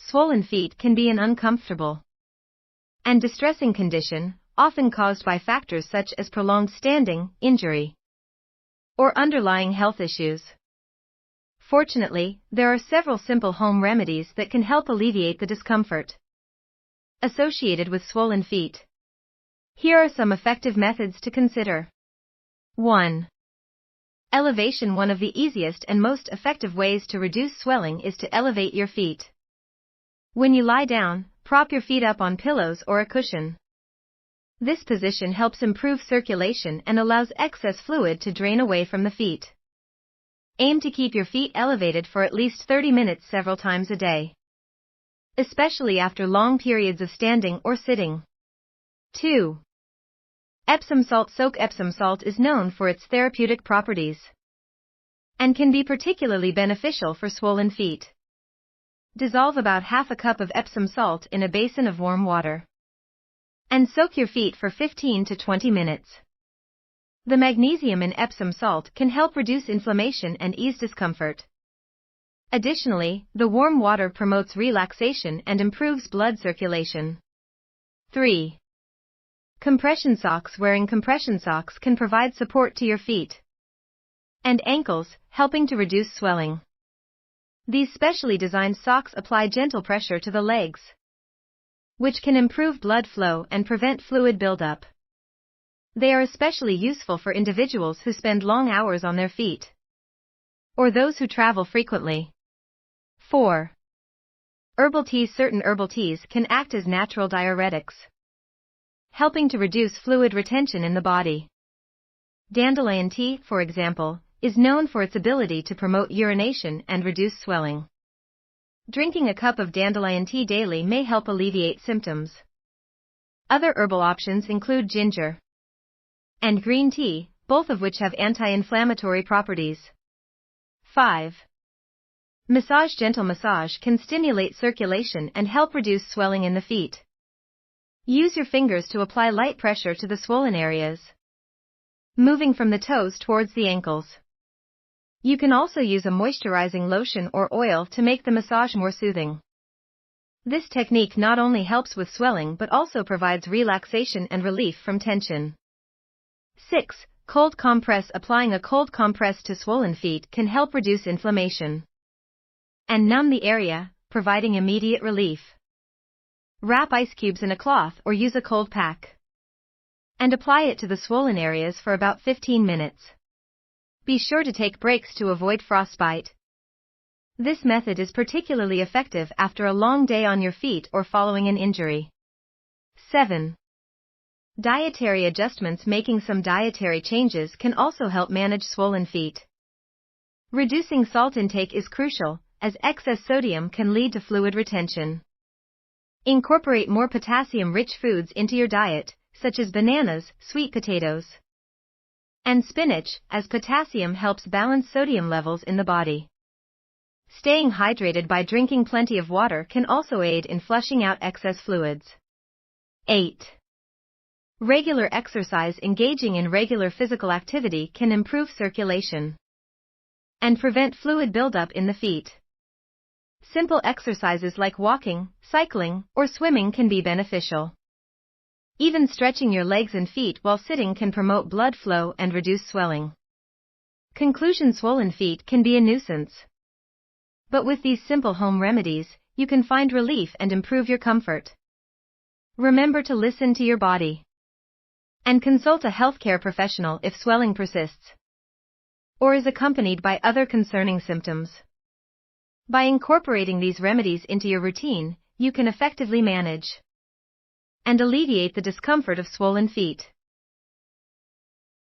swollen feet can be an uncomfortable and distressing condition, often caused by factors such as prolonged standing, injury, or underlying health issues. Fortunately, there are several simple home remedies that can help alleviate the discomfort associated with swollen feet. Here are some effective methods to consider. 1. Elevation. One of the easiest and most effective ways to reduce swelling is to elevate your feet. When you lie down, prop your feet up on pillows or a cushion. This position helps improve circulation and allows excess fluid to drain away from the feet. Aim to keep your feet elevated for at least 30 minutes several times a day, especially after long periods of standing or sitting. 2. Epsom salt soak. Epsom salt is known for its therapeutic properties and can be particularly beneficial for swollen feet. Dissolve about half a cup of Epsom salt in a basin of warm water and soak your feet for 15 to 20 minutes. The magnesium in Epsom salt can help reduce inflammation and ease discomfort. Additionally, the warm water promotes relaxation and improves blood circulation. 3. Compression socks. Wearing compression socks can provide support to your feet and ankles, helping to reduce swelling. These specially designed socks apply gentle pressure to the legs, which can improve blood flow and prevent fluid buildup. They are especially useful for individuals who spend long hours on their feet or those who travel frequently. 4. Herbal teas. Certain herbal teas can act as natural diuretics, helping to reduce fluid retention in the body. Dandelion tea, for example, is known for its ability to promote urination and reduce swelling. Drinking a cup of dandelion tea daily may help alleviate symptoms. Other herbal options include ginger and green tea, both of which have anti-inflammatory properties. 5. Massage. Gentle massage can stimulate circulation and help reduce swelling in the feet. Use your fingers to apply light pressure to the swollen areas, moving from the toes towards the ankles. You can also use a moisturizing lotion or oil to make the massage more soothing. This technique not only helps with swelling but also provides relaxation and relief from tension. 6. Cold compress. Applying a cold compress to swollen feet can help reduce inflammation and numb the area, providing immediate relief. Wrap ice cubes in a cloth or use a cold pack and apply it to the swollen areas for about 15 minutes. Be sure to take breaks to avoid frostbite. This method is particularly effective after a long day on your feet or following an injury. 7. Dietary adjustments. Making some dietary changes can also help manage swollen feet. Reducing salt intake is crucial, as excess sodium can lead to fluid retention. Incorporate more potassium-rich foods into your diet, such as bananas, sweet potatoes, and spinach, as potassium helps balance sodium levels in the body. Staying hydrated by drinking plenty of water can also aid in flushing out excess fluids. 8. Regular exercise. Engaging in regular physical activity can improve circulation and prevent fluid buildup in the feet. Simple exercises like walking, cycling, or swimming can be beneficial. Even stretching your legs and feet while sitting can promote blood flow and reduce swelling. Conclusion. Swollen feet can be a nuisance, but with these simple home remedies, you can find relief and improve your comfort. Remember to listen to your body and consult a healthcare professional if swelling persists or is accompanied by other concerning symptoms. By incorporating these remedies into your routine, you can effectively manage and alleviate the discomfort of swollen feet.